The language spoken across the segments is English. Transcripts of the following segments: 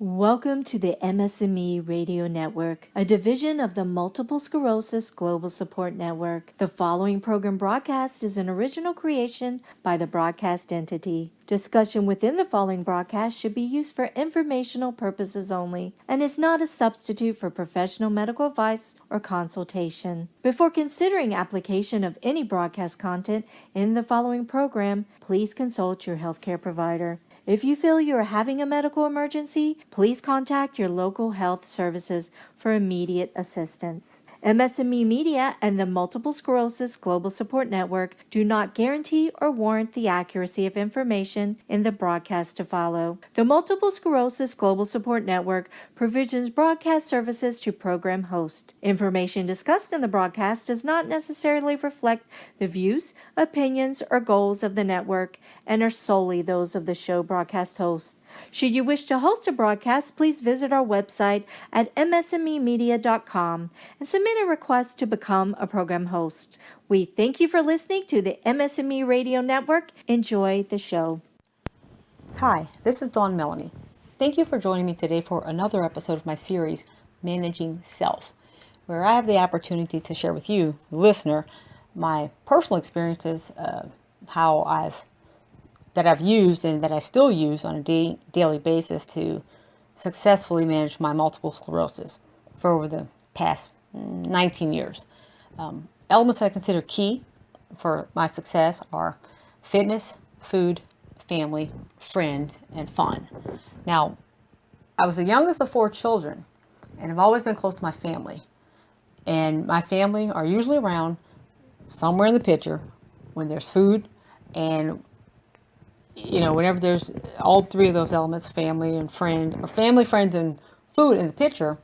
Welcome to the MS&Me Radio Network, a division of the Multiple Sclerosis Global Support Network. The following program broadcast is an original creation by the broadcast entity. Discussion within the following broadcast should be used for informational purposes only and is not a substitute for professional medical advice or consultation. Before considering application of any broadcast content in the following program, please consult your healthcare provider. If you feel you are having a medical emergency, please contact your local health services for immediate assistance. MS&Me Media and the Multiple Sclerosis Global Support Network do not guarantee or warrant the accuracy of information in the broadcast to follow. The Multiple Sclerosis Global Support Network provisions broadcast services to program hosts. Information discussed in the broadcast does not necessarily reflect the views, opinions, or goals of the network and are solely those of the show broadcast host. Should you wish to host a broadcast, please visit our website at msmemedia.com and submit a request to become a program host. We thank you for listening to the MS&Me Radio Network. Enjoy the show. Hi, this is Dawn Melanie. Thank you for joining me today for another episode of my series, Managing Self, where I have the opportunity to share with you, the listener, my personal experiences, that I've used and that I still use on a daily basis to successfully manage my multiple sclerosis for over the past 19 years. Elements that I consider key for my success are fitness, food, family, friends, and fun. Now, I was the youngest of 4 children, and I've always been close to my family. And my family are usually around somewhere in the picture when there's food, and whenever there's all 3 of those elements, family and friend, or family, friends, and food in the picture,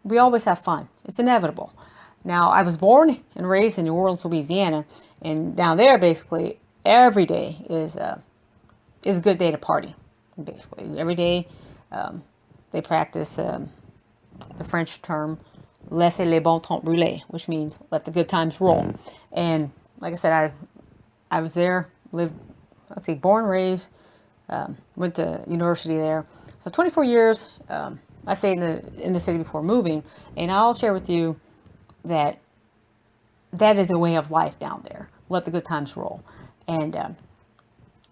we always have fun. It's inevitable. Now, I was born and raised in New Orleans, Louisiana, and down there, basically, every day is a good day to party. Basically, every day they practice the French term "laissez les bons temps brûler," which means let the good times roll. And like I said, I was there, born, raised, went to university there. So 24 years, I stayed in the city before moving, and I'll share with you that is a way of life down there. Let the good times roll. And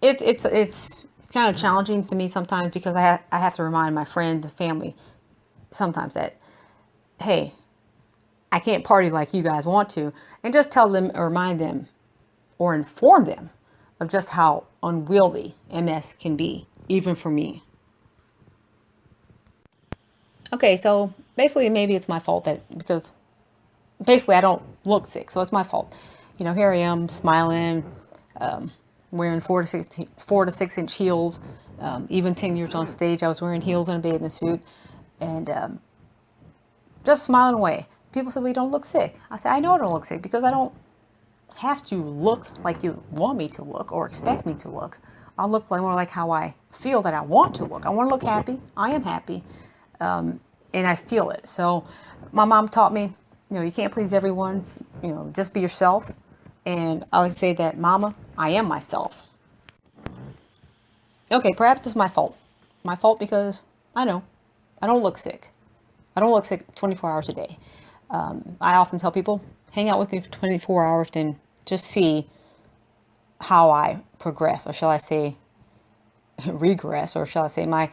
it's kind of challenging to me sometimes because I have to remind my friends and family sometimes that, hey, I can't party like you guys want to, and just tell them or remind them or inform them of just how unwieldy MS can be, even for me. Okay, so basically maybe it's my fault because I don't look sick, so it's my fault. Here I am smiling, wearing 4 to 6 inch heels. Even 10 years on stage, I was wearing heels and a bathing suit, and just smiling away. People say, "Well, you don't look sick." I say, "I know I don't look sick because I don't have to look like you want me to look or expect me to look. I'll look more like how I feel that I want to look. I want to look happy. I am happy, and I feel it." So my mom taught me, you can't please everyone. Just be yourself. And I would say that, Mama, I am myself. Okay, perhaps this is my fault. My fault because I know I don't look sick. I don't look sick 24 hours a day. I often tell people, hang out with me for 24 hours and just see how I progress, or shall I say regress, or shall I say my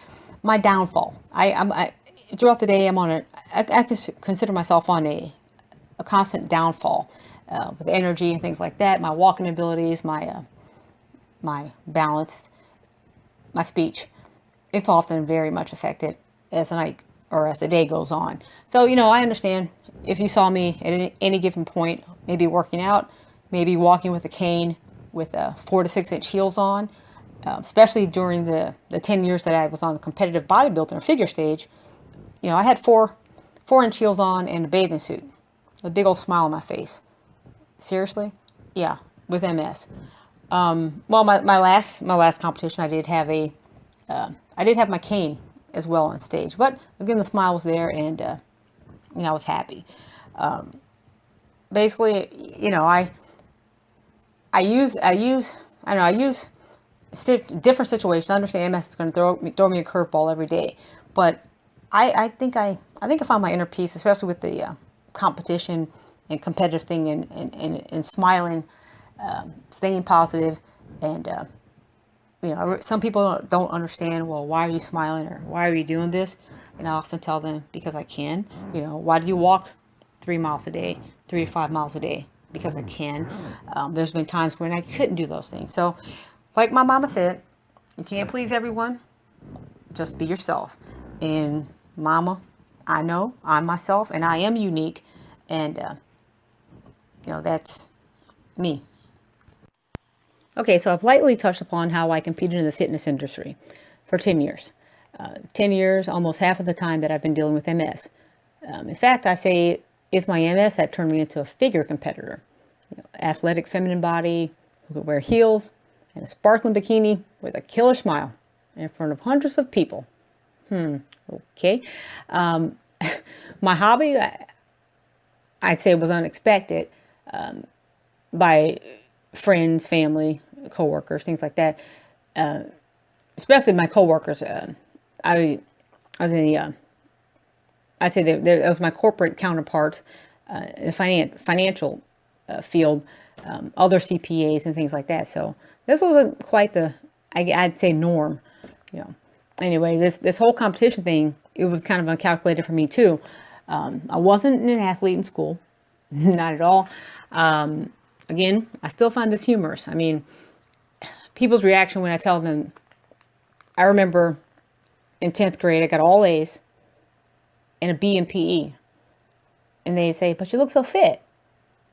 downfall. I throughout the day I consider myself on a constant downfall with energy and things like that. My walking abilities, my balance, my speech, it's often very much affected as the day goes on. So, I understand if you saw me at any given point, maybe working out, maybe walking with a cane with 4 to 6 inch heels on, especially during the 10 years that I was on the competitive bodybuilding or figure stage. I had 4-inch heels on and a bathing suit, a big old smile on my face. Seriously? Yeah, with MS. Well, my last competition, I did have my cane as well on stage, but again, the smile was there, and I was happy. Basically, I use different situations. I understand MS is going to throw me a curveball every day, but I think I found my inner peace, especially with the competition and competitive thing, and smiling, staying positive, and some people don't understand. Well, why are you smiling, or why are you doing this? And I often tell them, because I can. Why do you walk 3 miles a day, 3 to 5 miles a day? Because I can. There's been times when I couldn't do those things. So, like my mama said, you can't please everyone. Just be yourself. And mama, I know I'm myself, and I am unique, and that's me. Okay, so I've lightly touched upon how I competed in the fitness industry for 10 years. 10 years, almost half of the time that I've been dealing with MS. In fact, I say it's my MS that turned me into a figure competitor. Athletic feminine body who could wear heels and a sparkling bikini with a killer smile in front of hundreds of people. Okay. My hobby, I'd say, was unexpected by friends, family, coworkers, things like that. Especially my coworkers. I was in the, I'd say that was my corporate counterparts in the financial field, other CPAs and things like that. So this wasn't quite the, I'd say, norm. Anyway, this whole competition thing, it was kind of uncalculated for me too. I wasn't an athlete in school, not at all. Again, I still find this humorous. I mean, people's reaction when I tell them, I remember in 10th grade, I got all A's and a B in PE. And they say, but you look so fit.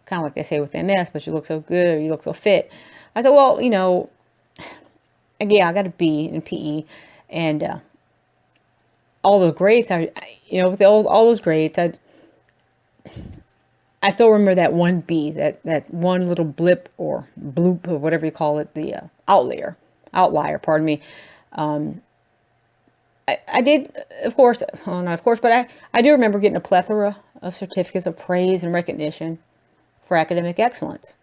Kind of like they say with MS, but you look so good, or you look so fit. I said, well, again, I got a B in PE, and all the grades, with all those grades, I still remember that one B, that one little blip or bloop or whatever you call it, the outlier, pardon me. I did, of course, well, not of course, but I do remember getting a plethora of certificates of praise and recognition for academic excellence.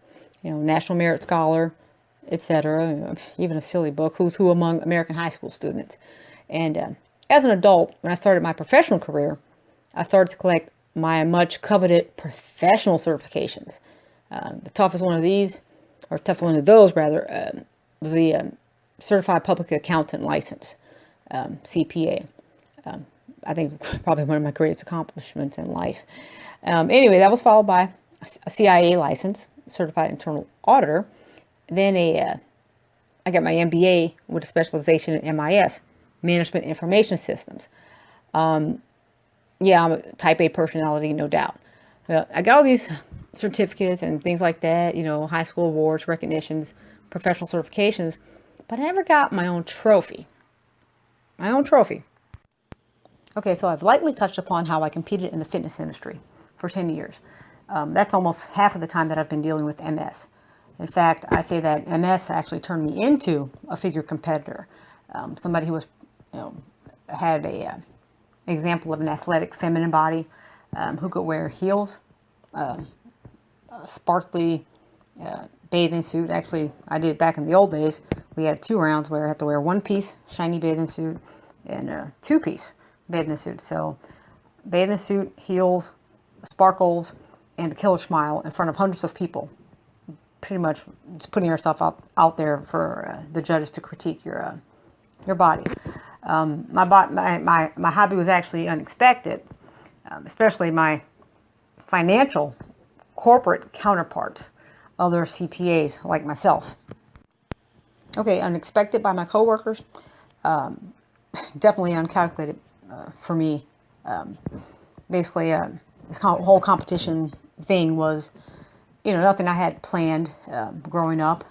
National Merit Scholar, etc. Even a silly book, Who's Who Among American High School Students. And as an adult, when I started my professional career, I started to collect my much coveted professional certifications. The toughest one of these, or tough one of those rather, was the Certified Public Accountant License, CPA. I think probably one of my greatest accomplishments in life. Anyway, that was followed by a CIA license, Certified Internal Auditor. Then I got my MBA with a specialization in MIS, Management Information Systems. Yeah, I'm a type A personality, no doubt. I got all these certificates and things like that, high school awards, recognitions, professional certifications, but I never got my own trophy. Okay, so I've lightly touched upon how I competed in the fitness industry for 10 years. That's almost half of the time that I've been dealing with MS. In fact, I say that MS actually turned me into a figure competitor. Somebody who was, had a example of an athletic feminine body, who could wear heels, a sparkly bathing suit. Actually, I did back in the old days. We had 2 rounds where I had to wear 1-piece shiny bathing suit and a 2-piece bathing suit. So bathing suit, heels, sparkles, and a killer smile in front of hundreds of people. Pretty much just putting yourself out there for the judges to critique your body. My hobby was actually unexpected, especially my financial corporate counterparts, other CPAs like myself. Okay, unexpected by my coworkers, definitely uncalculated for me. Basically, this whole competition thing was, nothing I had planned growing up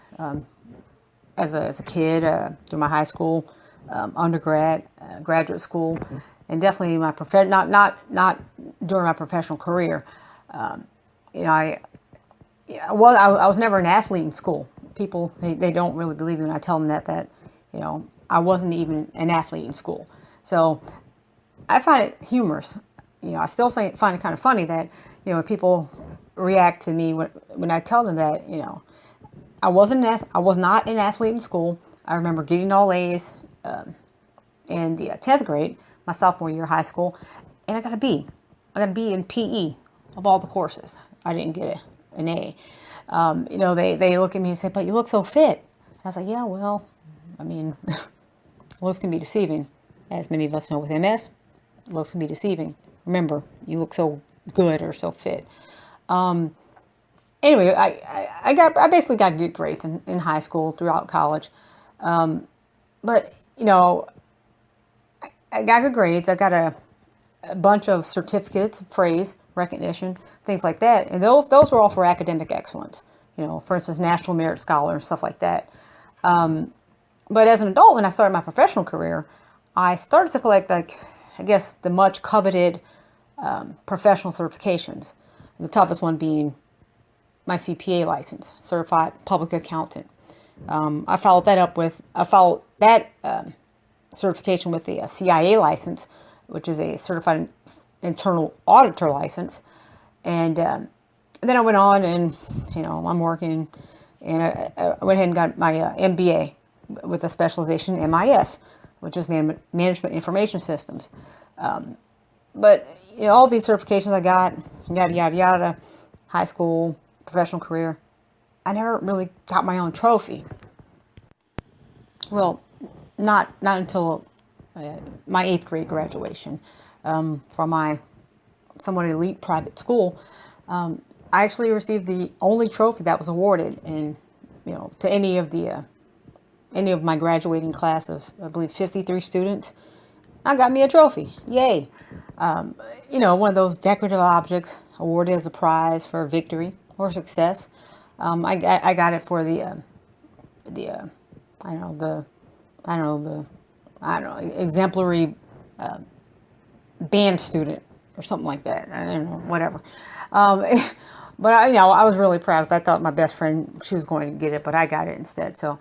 as a kid through my high school, undergrad, graduate school, and definitely my not during my professional career. I was never an athlete in school. People they don't really believe me when I tell them that I wasn't even an athlete in school. So I find it humorous. I still find it kind of funny that people react to me when I tell them that I was not an athlete in school. I remember getting all A's in the 10th grade, my sophomore year of high school, and I got a B. I got a B in PE of all the courses. I didn't get an A. They look at me and say, "But you look so fit." I was like, "Yeah, well, I mean, looks can be deceiving. As many of us know with MS, looks can be deceiving. Remember, you look so good or so fit." Anyway, I basically got good grades in high school, throughout college. But, I got good grades. I got a bunch of certificates of praise, recognition, things like that. And those were all for academic excellence. For instance, National Merit Scholar and stuff like that. But as an adult, when I started my professional career, I started to collect, the much coveted professional certifications. The toughest one being my CPA license, Certified Public Accountant. I followed that certification with the CIA license, which is a Certified Internal Auditor license. And then I went on and, I'm working, and I went ahead and got my MBA with a specialization in MIS, which is Management Information Systems. But, all these certifications I got, yada, yada, yada, high school, professional career, I never really got my own trophy. Well, not until my 8th grade graduation from my somewhat elite private school. I actually received the only trophy that was awarded to any of my graduating class of, I believe, 53 students. I got me a trophy. Yay. One of those decorative objects awarded as a prize for victory or success. I got it for the exemplary band student or something like that. I don't know, whatever. But I was really proud because I thought my best friend, she was going to get it, but I got it instead. So,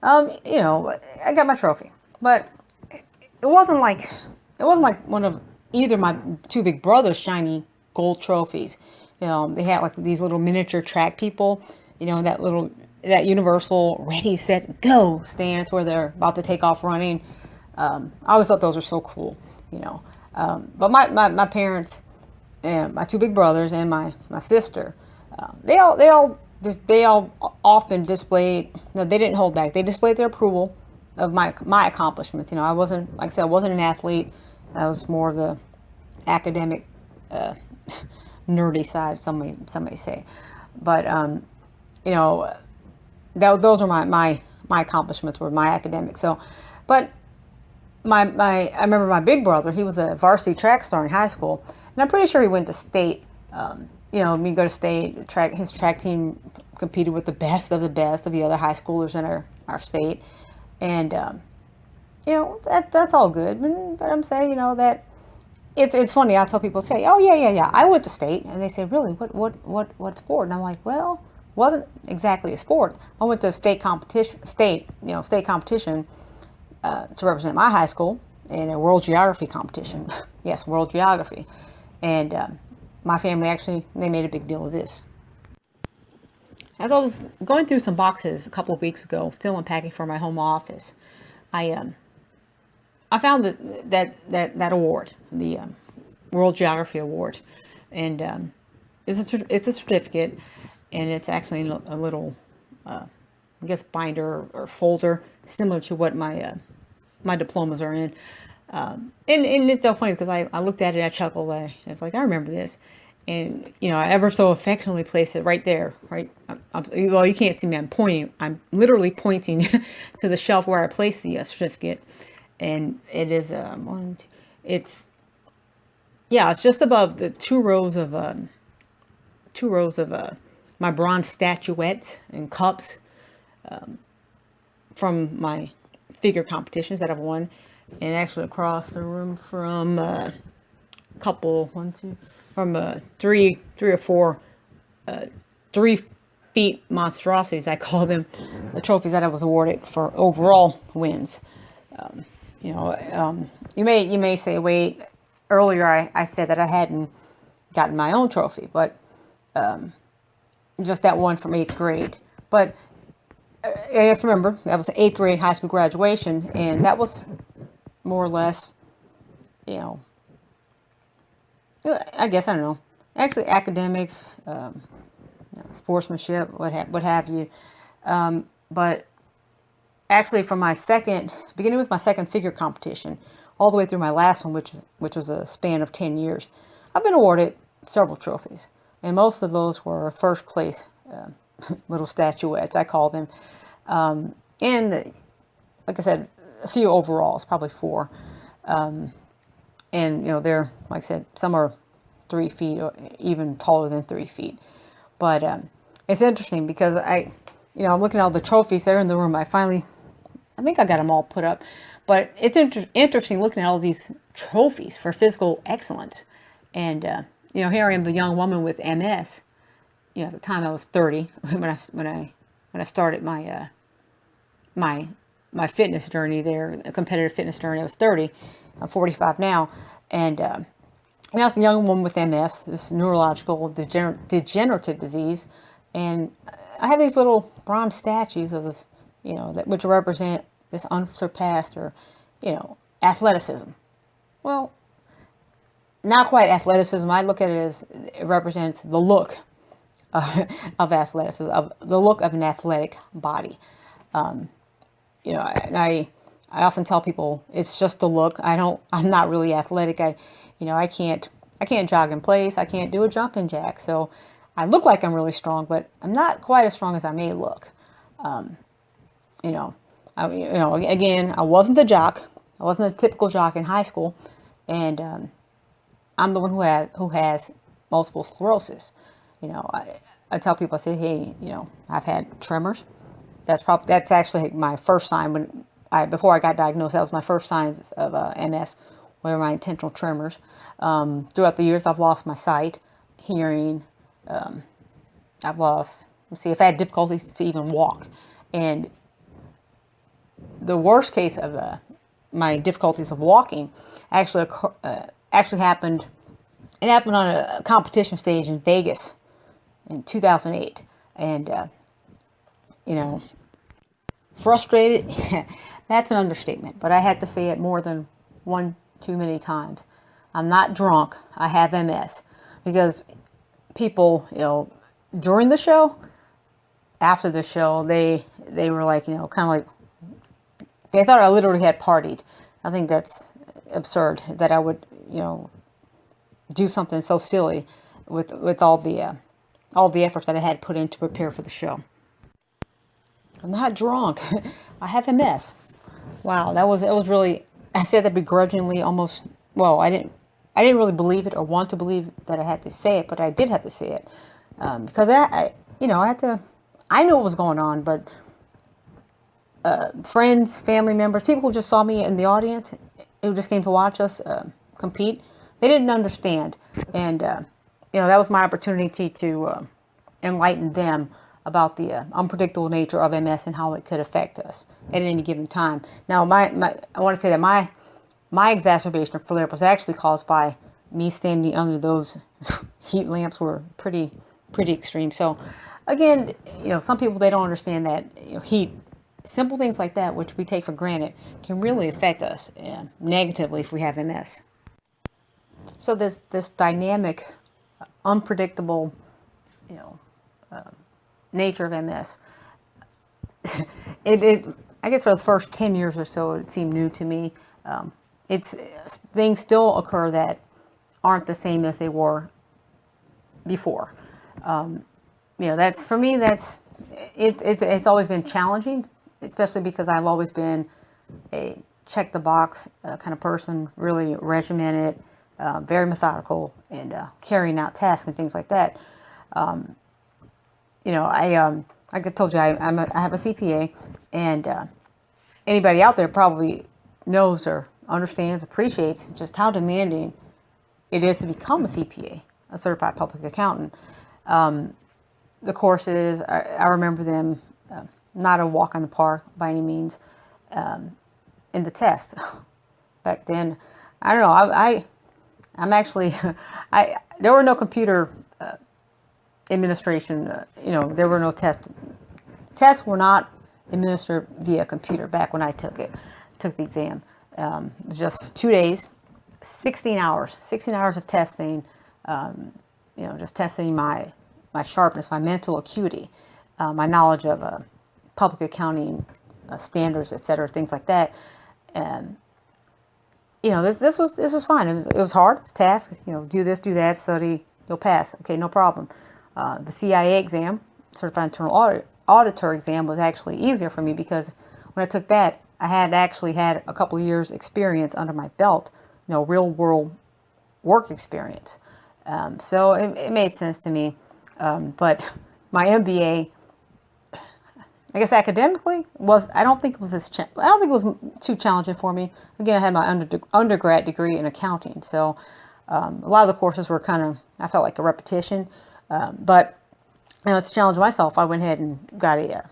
I got my trophy, but it wasn't like one of either my two big brothers' shiny gold trophies. They had like these little miniature track people, that universal ready, set, go stance where they're about to take off running. I always thought those were so cool, but my parents and my two big brothers and my sister, they all often displayed, no, they didn't hold back. They displayed their approval of my accomplishments. I wasn't, like I said, I wasn't an athlete. I was more of the academic, nerdy side, some may say. But, those are my accomplishments, were my academics. So, but I remember my big brother, he was a varsity track star in high school, and I'm pretty sure he went to state. Me go to state track. His track team competed with the best of the other high schoolers in our state, and that's all good. But I'm saying, that it's funny. I tell people, say, "Oh yeah, I went to state," and they say, "Really? What sport?" And I'm like, "Well, wasn't exactly a sport. I went to state competition to represent my high school in a world geography competition." Yes, world geography, and my family actually, they made a big deal of this. As I was going through some boxes a couple of weeks ago, still unpacking for my home office, I found that award, the World Geography Award, and it's a certificate, and it's actually in a little, I guess, binder or folder similar to what my diplomas are in. And it's so funny because I looked at it, I chuckled, it's like, I remember this. And, I ever so affectionately placed it right there, right? Well, you can't see me, I'm literally pointing to the shelf where I placed the certificate. And it is, it's just above the two rows of my bronze statuettes and cups, from my figure competitions that I've won. And actually across the room from three or four 3 feet monstrosities, I call them, the trophies that I was awarded for overall wins. You may say, wait, earlier I said that I hadn't gotten my own trophy, but just that one from 8th grade. But I have to remember, that was an 8th grade high school graduation, and that was more or less, you know, I guess, I don't know, actually academics, sportsmanship, what have you. But actually from beginning with my second figure competition, all the way through my last one, which was a span of 10 years, I've been awarded several trophies. And most of those were first place little statuettes, I call them. And like I said, a few overalls, probably 4. And, they're, like I said, some are 3 feet or even taller than 3 feet. But it's interesting because I'm looking at all the trophies there in the room. I think I got them all put up. But it's interesting looking at all these trophies for physical excellence. And, here I am, the young woman with MS. At the time I was 30 when I started my my fitness journey there, a competitive fitness journey. I was 30. I'm 45 now. And I was a young woman with MS, this neurological degenerative disease. And I have these little bronze statues of, which represent this unsurpassed or, athleticism. Well, not quite athleticism. I look at it as it represents the look of athleticism, of the look of an athletic body. And I often tell people it's just the look. I'm not really athletic. I can't jog in place. I can't do a jumping jack. So I look like I'm really strong, but I'm not quite as strong as I may look. Again, I wasn't the jock. I wasn't a typical jock in high school, and I'm the one who has multiple sclerosis. I tell people, I say, hey, I've had tremors. That's actually my first sign before I got diagnosed. That was my first signs of MS, were my intentional tremors. Throughout the years, I've lost my sight, hearing. I've had difficulties to even walk, and the worst case of my difficulties of walking actually happened. It happened on a competition stage in Vegas in 2008, and frustrated. That's an understatement, but I had to say it more than one too many times. I'm not drunk. I have MS, because people, during the show, after the show, they were like, kind of like, they thought I literally had partied. I think that's absurd that I would, do something so silly with all the efforts that I had put in to prepare for the show. I'm not drunk. I have MS. Wow, it was really. I said that begrudgingly, almost. Well, I didn't really believe it or want to believe that I had to say it, but I did have to say it because I had to. I knew what was going on, but friends, family members, people who just saw me in the audience, who just came to watch us compete, they didn't understand, and that was my opportunity to enlighten them about the unpredictable nature of MS and how it could affect us at any given time. Now, I want to say that my exacerbation of flare was actually caused by me standing under those heat lamps. Were pretty extreme. So, again, some people, they don't understand that heat, simple things like that, which we take for granted, can really affect us negatively if we have MS. So this dynamic, unpredictable, nature of MS. I guess for the first 10 years or so, it seemed new to me. Things still occur that aren't the same as they were before. That's for me. It's always been challenging, especially because I've always been a check the box kind of person, really regimented, very methodical, and carrying out tasks and things like that. Like I told you, I have a CPA, and anybody out there probably knows or understands, appreciates just how demanding it is to become a CPA, a certified public accountant. The courses, I remember them, not a walk in the park by any means. In the test back then, I don't know. I'm actually, there were no computer administration. There were no tests. Tests were not administered via computer back when I took the exam. It was just 2 days 16 hours of testing, just testing my sharpness, my mental acuity, my knowledge of public accounting standards, etc., things like that. And this was fine. It was hard. It's a task. Do this, do that, study. You'll pass. Okay, no problem. The CIA exam, Certified Internal Auditor exam, was actually easier for me because when I took that, I had actually had a couple of years experience under my belt, real world work experience. So it made sense to me. But my MBA, I guess academically, I don't think it was too challenging for me. Again, I had my undergrad degree in accounting, so a lot of the courses were I felt like a repetition. But to challenge myself, I went ahead and got a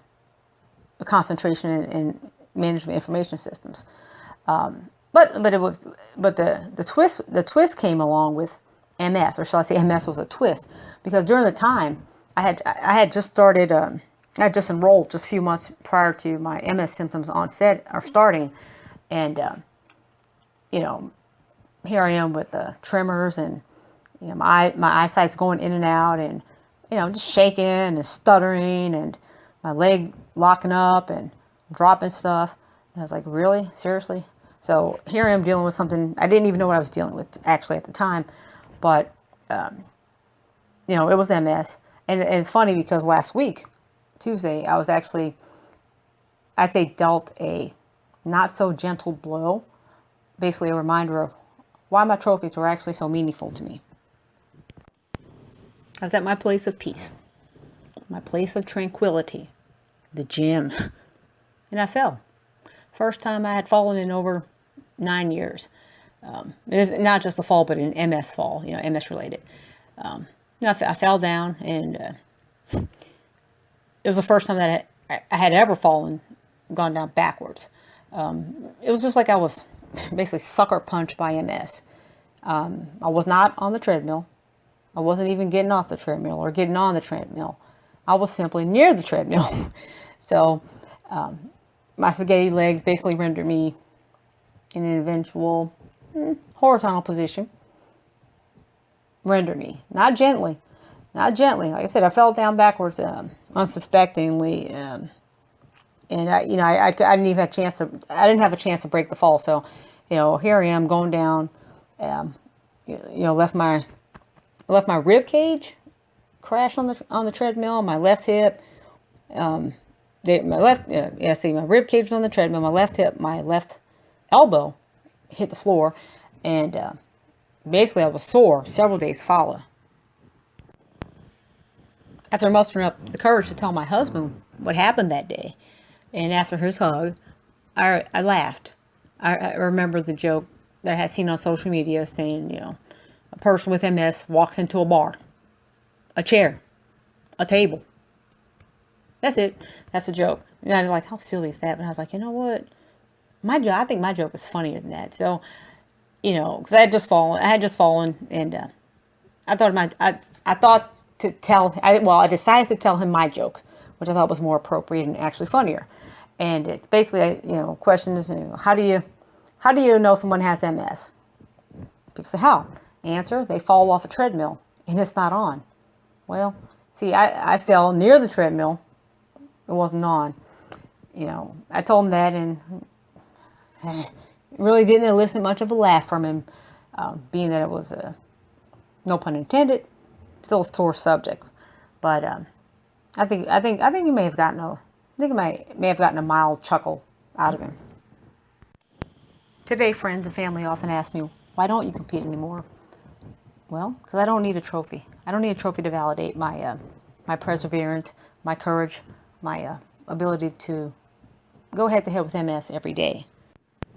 concentration in management information systems. But the twist came along with MS, or shall I say MS was a twist, because during the time I had just started, I had just enrolled just a few months prior to my MS symptoms onset or starting, and here I am with tremors, and my eyesight's going in and out, and just shaking and stuttering, and my leg locking up and dropping stuff. And I was like, really? Seriously? So here I am dealing with something I didn't even know what I was dealing with actually at the time. But, it was MS. And it's funny because last week, Tuesday, I was actually, I'd say, dealt a not so gentle blow. Basically a reminder of why my trophies were actually so meaningful to me. I was at my place of peace, my place of tranquility, the gym, and I fell. First time I had fallen in over 9 years. It was not just a fall, but an MS fall, MS related. I fell down, and it was the first time that I had ever gone down backwards. It was just like I was basically sucker punched by MS. I was not on the treadmill. I wasn't even getting off the treadmill or getting on the treadmill. I was simply near the treadmill. So my spaghetti legs basically rendered me in an eventual horizontal position. Rendered me, not gently. Like I said, I fell down backwards unsuspectingly, and I didn't even have a chance to. I didn't have a chance to break the fall. So, here I am going down. Left my rib cage crash on the treadmill. My left hip. My rib cage was on the treadmill. My left hip, my left elbow hit the floor, and basically I was sore several days following. After mustering up the courage to tell my husband what happened that day, and after his hug, I laughed. I remember the joke that I had seen on social media saying, a person with MS walks into a bar, a chair, a table. That's it. That's the joke. And I'm like, how silly is that? But I was like, you know what? I think my joke is funnier than that. So, because I had just fallen, and I decided to tell him my joke, which I thought was more appropriate and actually funnier. And it's basically, question is, how do you know someone has MS? People say, how? Answer, they fall off a treadmill and it's not on. Well, see, I fell near the treadmill. It wasn't on. I told him that, and really didn't elicit much of a laugh from him, being that it was no pun intended, still a sore subject. But I think he may have gotten a mild chuckle out of him. Today, friends and family often ask me, why don't you compete anymore? Well, because I don't need a trophy. I don't need a trophy to validate my perseverance, my courage, my ability to go head to head with MS every day.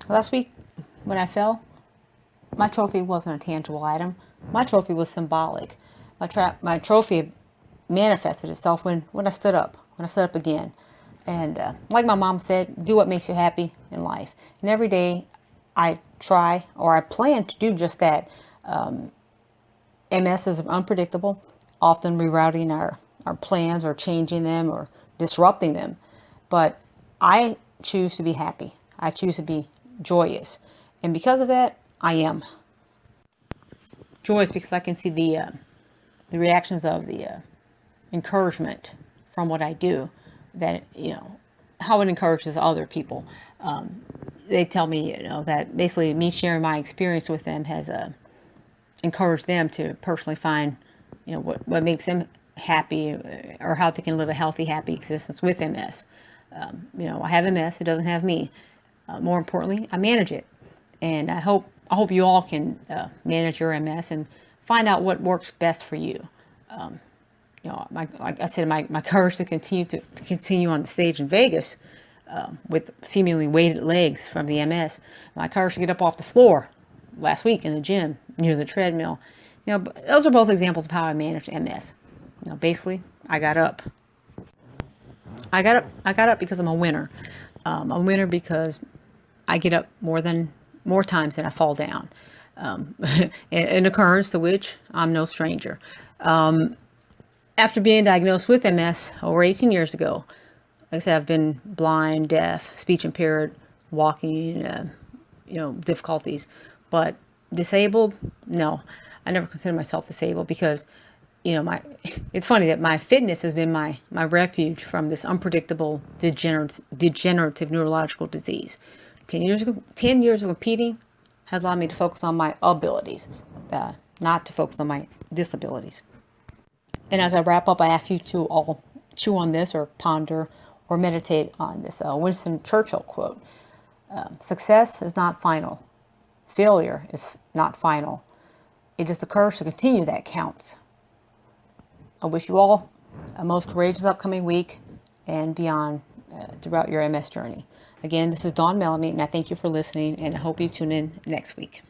Last week, when I fell, my trophy wasn't a tangible item. My trophy was symbolic. My trophy manifested itself when I stood up again. And like my mom said, do what makes you happy in life. And every day I try, or I plan to do just that. MS is unpredictable, often rerouting our plans or changing them or disrupting them. But I choose to be happy. I choose to be joyous. And because of that, I am. joyous because I can see the reactions of the encouragement from what I do, that, how it encourages other people. They tell me, that basically me sharing my experience with them has encouraged them to personally find, what makes them happy, or how they can live a healthy, happy existence with MS. I have MS. It doesn't have me. More importantly, I manage it, and I hope you all can manage your MS and find out what works best for you. Like I said, my courage to continue on the stage in Vegas with seemingly weighted legs from the MS, my courage to get up off the floor last week in the gym near the treadmill. Those are both examples of how I managed MS. Basically, I got up. I got up because I'm a winner. I'm a winner because I get up more times than I fall down. An occurrence to which I'm no stranger. After being diagnosed with MS over 18 years ago, like I said, I've been blind, deaf, speech impaired, walking, difficulties, but disabled, no. I never consider myself disabled because, it's funny that my fitness has been my refuge from this unpredictable degenerative neurological disease. 10 years of competing has allowed me to focus on my abilities, not to focus on my disabilities. And as I wrap up, I ask you to all chew on this or ponder or meditate on this Winston Churchill quote. Success is not final. Failure is not final. It is the courage to continue that counts. I wish you all a most courageous upcoming week and beyond throughout your MS journey. Again, this is Dawn Melanie, and I thank you for listening, and I hope you tune in next week.